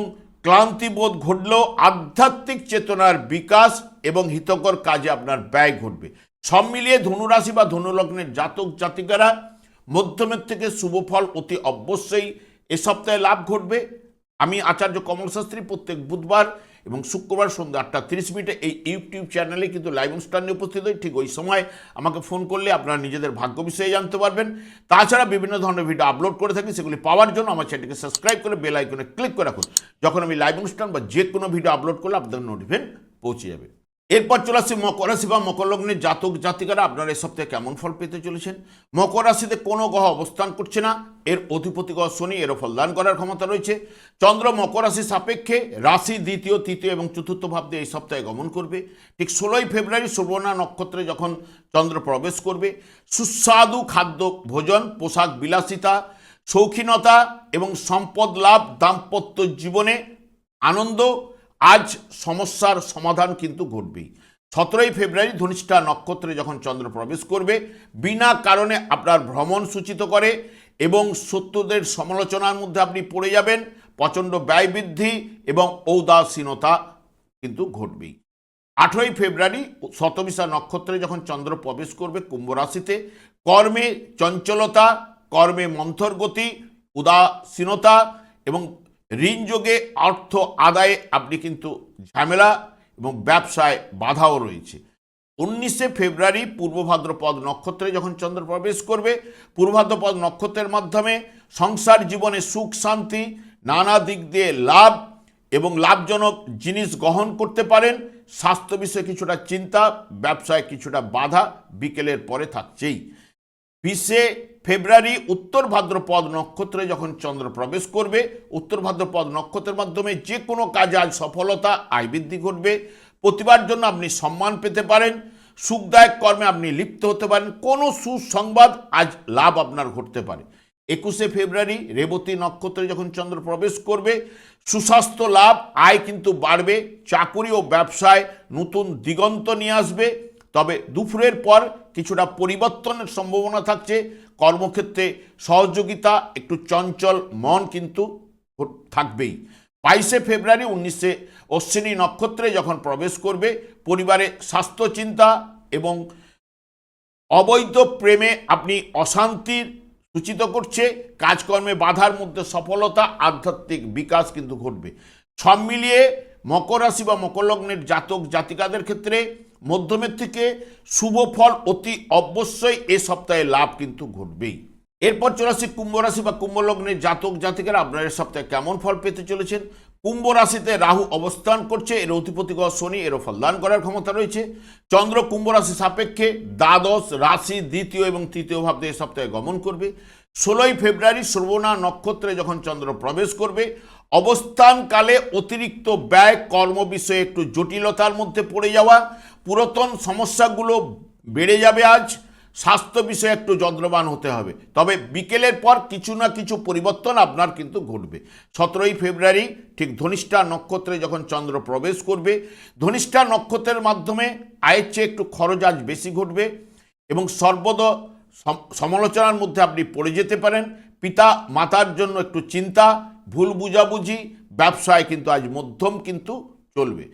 ক্লান্তিবোধ ঘটলেও আধ্যাত্মিক চেতনার বিকাশ এবং হিতকর কাজে আপনার ব্যয় ঘটবে। সব মিলিয়ে ধনুরাশি বা ধনুলগ্নের জাতক জাতিকারা মধ্যমের থেকে শুভ ফল অতি অবশ্যই এ সপ্তাহে লাভ ঘটবে। আমি আচার্য কমল শাস্ত্রী প্রত্যেক বুধবার এবং শুক্রবার সন্ধ্যা 8:30 এই ইউটিউব চ্যানেলে কিন্তু লাইভ অনুষ্ঠানে উপস্থিত হই। ঠিক ওই সময় আমাকে ফোন করলে আপনারা নিজেদের ভাগ্য বিষয়ে জানতে পারবেন। তাছাড়া বিভিন্ন ধরনের ভিডিও আপলোড করে থাকি, সেগুলি পাওয়ার জন্য আমার চ্যানেলকে সাবস্ক্রাইব করে বেল আইকনে ক্লিক করে রাখুন। যখন আমি লাইভ অনুষ্ঠান বা যে কোনো ভিডিও আপলোড করলে আপনাদের নোটিফিকেশন পৌঁছে যাবে। এরপর চলে আসছে মকর রাশি বা মকর লগ্নের জাতক জাতিকারা আপনারা এই সপ্তাহে কেমন ফল পেতে চলেছেন। মকর রাশিতে কোনো গ্রহ অবস্থান করছে না, এর অধিপতি গ্রহ শনি, এরও ফলদান করার ক্ষমতা রয়েছে। চন্দ্র মকর রাশি সাপেক্ষে রাশি দ্বিতীয়, তৃতীয় এবং চতুর্থ ভাব দিয়ে এই সপ্তাহে গমন করবে। ঠিক 16ই ফেব্রুয়ারি শ্রবণা নক্ষত্রে যখন চন্দ্র প্রবেশ করবে, সুস্বাদু খাদ্য ভোজন, পোশাক বিলাসিতা, শৌখিনতা এবং সম্পদ লাভ, দাম্পত্য জীবনে আনন্দ, আজ সমস্যার সমাধান কিন্তু ঘটবেই। 17ই ফেব্রুয়ারি ধনিষ্ঠা নক্ষত্রে যখন চন্দ্র প্রবেশ করবে, বিনা কারণে আপনার ভ্রমণ সূচিত করে এবং শত্রুদের সমালোচনার মধ্যে আপনি পড়ে যাবেন। প্রচণ্ড ব্যয় বৃদ্ধি এবং ঔদাসীনতা কিন্তু ঘটবেই। 18ই ফেব্রুয়ারি শতবিশা নক্ষত্রে যখন চন্দ্র প্রবেশ করবে কুম্ভ রাশিতে, কর্মে চঞ্চলতা, কর্মে মন্থর গতি, উদাসীনতা এবং ঋণযোগে অর্থ আদায়ে আপনি কিন্তু ঝামেলা এবং ব্যবসায় বাধাও রয়েছে। 19শে ফেব্রুয়ারি পূর্ব ভাদ্রপদ নক্ষত্রে যখন চন্দ্র প্রবেশ করবে, পূর্ব ভাদ্রপদ নক্ষত্রের মাধ্যমে সংসার জীবনে সুখ শান্তি, নানা দিক দিয়ে লাভ এবং লাভজনক জিনিস গ্রহণ করতে পারেন। স্বাস্থ্য বিষয়ে কিছুটা চিন্তা, ব্যবসায় কিছুটা বাধা বিকেলের পরে থাকছেই। 20শে ফেব্রুয়ারি উত্তর ভাদ্রপদ নক্ষত্রে যখন চন্দ্র প্রবেশ করবে, উত্তর ভাদ্রপদ নক্ষত্রের মাধ্যমে যে কোনো কাজে আজ সফলতা, আয় বৃদ্ধি ঘটবে। প্রতিবার জন্য আপনি সম্মান পেতে পারেন, সুখদায়ক কর্মে আপনি লিপ্ত হতে পারেন, কোনো সুসংবাদ আজ লাভ আপনার ঘটতে পারে। 21শে ফেব্রুয়ারি রেবতী নক্ষত্রে যখন চন্দ্র প্রবেশ করবে, সুস্বাস্থ্য লাভ, আয় কিন্তু বাড়বে, চাকুরি ও ব্যবসায় নতুন দিগন্ত নিয়ে আসবে। তবে দুপুরের পর কিছুটা পরিবর্তনের সম্ভাবনা থাকছে। কর্মক্ষেত্রে সহযোগিতা, একটু চঞ্চল মন কিন্তু থাকবেই। 22শে ফেব্রুয়ারি 19শে অশ্বিনী নক্ষত্রে যখন প্রবেশ করবে, পরিবারে স্বাস্থ্য চিন্তা এবং অবৈধ প্রেমে আপনি অশান্তির সূচিত করছে। কাজকর্মে বাধার মধ্যে সফলতা, আধ্যাত্মিক বিকাশ কিন্তু ঘটবে। সব মিলিয়ে মকর রাশি বা মকর লগ্নের জাতক জাতিকাদের ক্ষেত্রে মধ্যমের থেকে শুভ ফল অতি অবশ্যই এ সপ্তাহে লাভ কিন্তু ঘটবেই। এরপর চলে আসি কুম্ভ রাশি বা কুম্ভ লগ্নের জাতক জাতিকারা আপনারা এই সপ্তাহে কেমন ফল পেতে চলেছেন। কুম্ভ রাশিতে রাহু অবস্থান করছে, এর অধিপতি গ্রহ শনি, এরও ফলদান করার ক্ষমতা রয়েছে। চন্দ্র কুম্ভ রাশি সাপেক্ষে দ্বাদশ রাশি দ্বিতীয় এবং তৃতীয় ভাব দিয়ে এই সপ্তাহে গমন করবে। 16ই ফেব্রুয়ারি শ্রবণা নক্ষত্রে যখন চন্দ্র প্রবেশ করবে, অবস্থানকালে অতিরিক্ত ব্যয়, কর্ম বিষয়ে একটু জটিলতার মধ্যে পড়ে যাওয়া, পুরাতন সমস্যাগুলো বেড়ে যাবে। আজ স্বাস্থ্য বিষয়ে একটু যত্নবান হতে হবে। তবে বিকেলের পর কিছু না কিছু পরিবর্তন আপনার কিন্তু ঘটবে। 17ই ফেব্রুয়ারি ঠিক ধনিষ্ঠা নক্ষত্রে যখন চন্দ্র প্রবেশ করবে, ধনিষ্ঠা নক্ষত্রের মাধ্যমে আয়ের চেয়ে একটু খরচ আজ বেশি ঘটবে এবং সর্বদা সমালোচনার মধ্যে আপনি পড়ে যেতে পারেন। পিতা মাতার জন্য একটু চিন্তা, ভুল বুঝাবুঝি, ব্যবসায় কিন্তু আজ মধ্যম কিন্তু চলবে।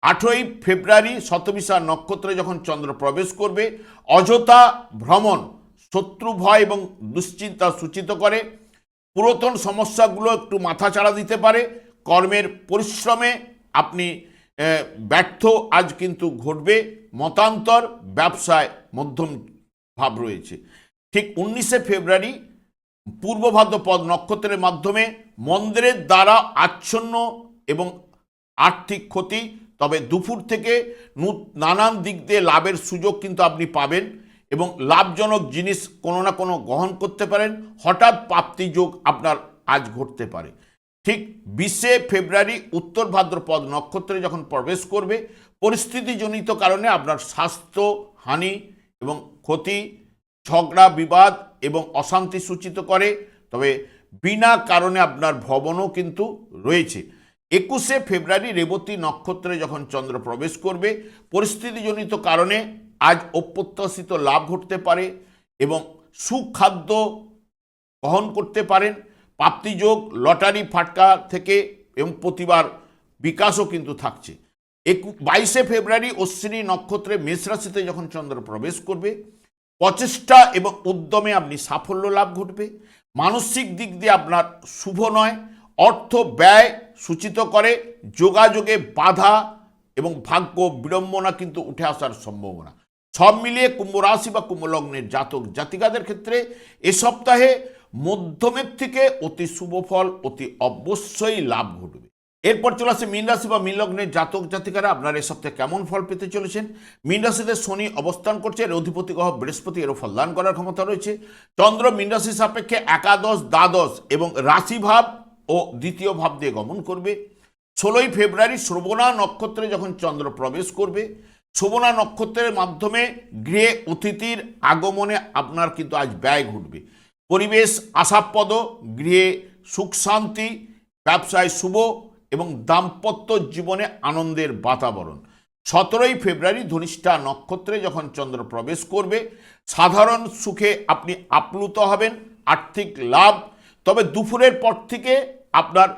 18ই ফেব্রুয়ারি শতবিশা নক্ষত্রে যখন চন্দ্র প্রবেশ করবে, অযথা ভ্রমণ শত্রু ভয় এবং দুশ্চিন্তা সূচিত করে। পুরাতন সমস্যাগুলো একটু মাথাচাড়া দিতে পারে। কর্মের পরিশ্রমে আপনি ব্যর্থ আজ কিন্তু ঘটবে। মতান্তর, ব্যবসায় মধ্যম ভাব রয়েছে। ঠিক 19শে ফেব্রুয়ারি পূর্ব ভাদ্রপদ নক্ষত্রের মাধ্যমে মন্দিরের দ্বারা আচ্ছন্ন এবং আর্থিক ক্ষতি। তবে দুপুর থেকে নানান দিক দিয়ে লাভের সুযোগ কিন্তু আপনি পাবেন এবং লাভজনক জিনিস কোনো না কোনো গ্রহণ করতে পারেন। হঠাৎ প্রাপ্তিযোগ আপনার আজ ঘটতে পারে। ঠিক 20শে ফেব্রুয়ারি উত্তর ভাদ্রপদ নক্ষত্রে যখন প্রবেশ করবে, পরিস্থিতিজনিত কারণে আপনার স্বাস্থ্য হানি এবং ক্ষতি, ঝগড়া বিবাদ এবং অশান্তি সূচিত করে। তবে বিনা কারণে আপনার ভবনও কিন্তু রয়েছে। 21শে ফেব্রুয়ারি রেবতী নক্ষত্রে যখন চন্দ্র প্রবেশ করবে, পরিস্থিতিজনিত কারণে আজ অপ্রত্যাশিত লাভ ঘটতে পারে এবং সুখাদ্য গ্রহণ করতে পারেন। প্রাপ্তিযোগ, লটারি ফাটকা থেকে এবং প্রতিবার বিকাশও কিন্তু থাকছে। 22শে ফেব্রুয়ারি অশ্বিনী নক্ষত্রে মেষ রাশিতে যখন চন্দ্র প্রবেশ করবে, প্রচেষ্টা এবং উদ্যমে আপনি সাফল্য লাভ ঘটবে। মানসিক দিক দিয়ে আপনার শুভ নয়, অর্থ ব্যয় সূচিত করে, যোগাযোগে বাধা এবং ভাগ্য বিড়ম্বনা কিন্তু উঠে আসার সম্ভাবনা। সব মিলিয়ে কুম্ভ রাশি বা কুম্ভ লগ্নের জাতক জাতিকাদের ক্ষেত্রে এ সপ্তাহে মধ্যমের থেকে অতি শুভ ফল অতি অবশ্যই লাভ ঘটবে। এরপর চলে আসে মীন রাশি বা মীন লগ্নের জাতক জাতিকারা আপনারা এ সপ্তাহে কেমন ফল পেতে চলেছেন। মীন রাশিতে শনি অবস্থান করছে, এর অধিপতি গ্রহ বৃহস্পতি, এরও ফলদান করার ক্ষমতা রয়েছে। চন্দ্র মীন রাশির সাপেক্ষে একাদশ, দ্বাদশ এবং রাশিভাব ও দ্বিতীয় ভাব দিয়ে গমন করবে। 16ই ফেব্রুয়ারি শ্রবণা নক্ষত্রে যখন চন্দ্র প্রবেশ করবে, শ্রবণা নক্ষত্রের মাধ্যমে গৃহে অতিথির আগমনে আপনার কিন্তু আজ ব্যয় ঘটবে। পরিবেশ আশাপ্রদ, গৃহে সুখ শান্তি, ব্যবসায় শুভ এবং দাম্পত্য জীবনে আনন্দের বাতাবরণ। 17ই ফেব্রুয়ারি ধনিষ্ঠা নক্ষত্রে যখন চন্দ্র প্রবেশ করবে, সাধারণ সুখে আপনি আপ্লুত হবেন, আর্থিক লাভ। তবে দুপুরের পর থেকে আপনার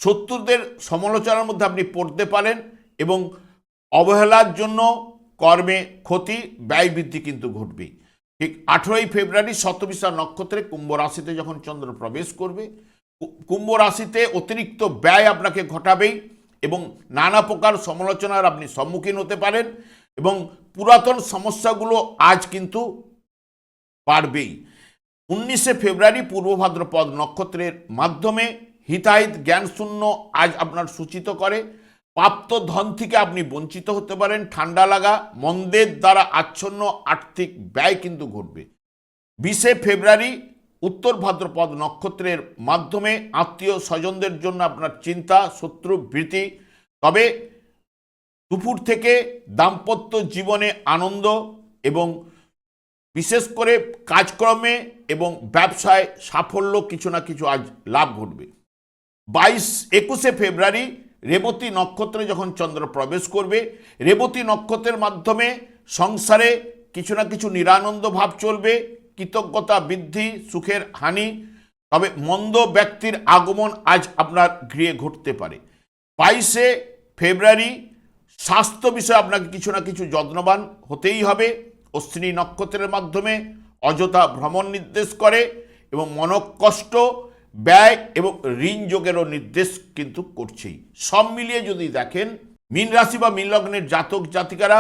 শত্রুদের সমালোচনার মধ্যে আপনি পড়তে পারেন এবং অবহেলার জন্য কর্মে ক্ষতি, ব্যয় বৃদ্ধি কিন্তু ঘটবেই। ঠিক 18ই ফেব্রুয়ারি শতবিশা নক্ষত্রে কুম্ভ রাশিতে যখন চন্দ্র প্রবেশ করবে, কুম্ভ রাশিতে অতিরিক্ত ব্যয় আপনাকে ঘটাবেই এবং নানা প্রকার সমালোচনার আপনি সম্মুখীন হতে পারেন এবং পুরাতন সমস্যাগুলো আজ কিন্তু বাড়বেই। 19শে ফেব্রুয়ারি পূর্ব ভাদ্রপদ নক্ষত্রের মাধ্যমে হিতাহিত জ্ঞানশূন্য আজ আপনার সূচিত করে। প্রাপ্ত ধন থেকে আপনি বঞ্চিত হতে পারেন। ঠান্ডা লাগা, মন্দের দ্বারা আচ্ছন্ন আর্থিক ব্যয় কিন্তু ঘটবে। 20শে ফেব্রুয়ারি উত্তর ভাদ্রপদ নক্ষত্রের মাধ্যমে আত্মীয় স্বজনদের জন্য আপনার চিন্তা, শত্রু ভীতি। তবে দুপুর থেকে দাম্পত্য জীবনে আনন্দ এবং বিশেষ করে কাজকর্মে এবং ব্যবসায় সাফল্য কিছু না কিছু আজ লাভ ঘটবে। 21শে ফেব্রুয়ারি রেবতী নক্ষত্রে যখন চন্দ্র প্রবেশ করবে, রেবতী নক্ষত্রের মাধ্যমে সংসারে কিছু না কিছু নিরানন্দ ভাব চলবে, কৃতজ্ঞতা বৃদ্ধি, সুখের হানি। তবে মন্দ ব্যক্তির আগমন আজ আপনার গৃহে ঘটতে পারে। 22শে ফেব্রুয়ারি স্বাস্থ্য বিষয়ে আপনাকে কিছু না কিছু যত্নবান হতেই হবে। অশ্বিনী নক্ষত্রের মাধ্যমে অযথা ভ্রমণ নির্দেশ করে এবং মনকষ্ট, ব্যয় এবং ঋণ যোগেরও নির্দেশ কিন্তু করছেই। সব মিলিয়ে যদি দেখেন, মীন রাশি বা মীন লগ্নের জাতক জাতিকারা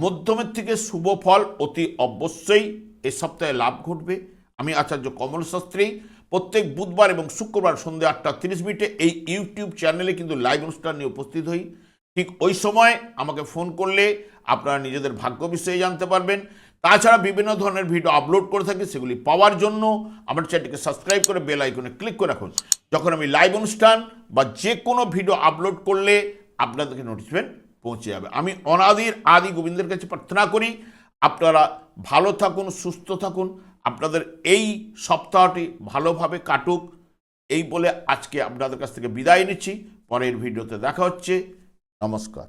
মধ্যমের থেকে শুভ ফল অতি অবশ্যই এ সপ্তাহে লাভ ঘটবে। আমি আচার্য কমল শাস্ত্রী প্রত্যেক বুধবার এবং শুক্রবার সন্ধ্যে 8:30 এই ইউটিউব চ্যানেলে কিন্তু লাইভ অনুষ্ঠান নিয়ে উপস্থিত হই। ঠিক ওই সময় আমাকে ফোন করলে আপনারা নিজেদের ভাগ্য বিষয়ে জানতে পারবেন। তাছাড়া বিভিন্ন ধরনের ভিডিও আপলোড করে থাকি, সেগুলি পাওয়ার জন্য আমার চ্যানেলটিকে সাবস্ক্রাইব করে বেল আইকনে ক্লিক করে রাখুন। যখন আমি লাইভ অনুষ্ঠান বা যে কোনো ভিডিও আপলোড করলে আপনাদেরকে নোটিফিকেশন পৌঁছে যাবে। আমি অনাদির আদি গোবিন্দের কাছে প্রার্থনা করি আপনারা ভালো থাকুন, সুস্থ থাকুন, আপনাদের এই সপ্তাহটি ভালোভাবে কাটুক। এই বলে আজকে আপনাদের কাছ থেকে বিদায় নিচ্ছি। পরের ভিডিওতে দেখা হচ্ছে। নমস্কার।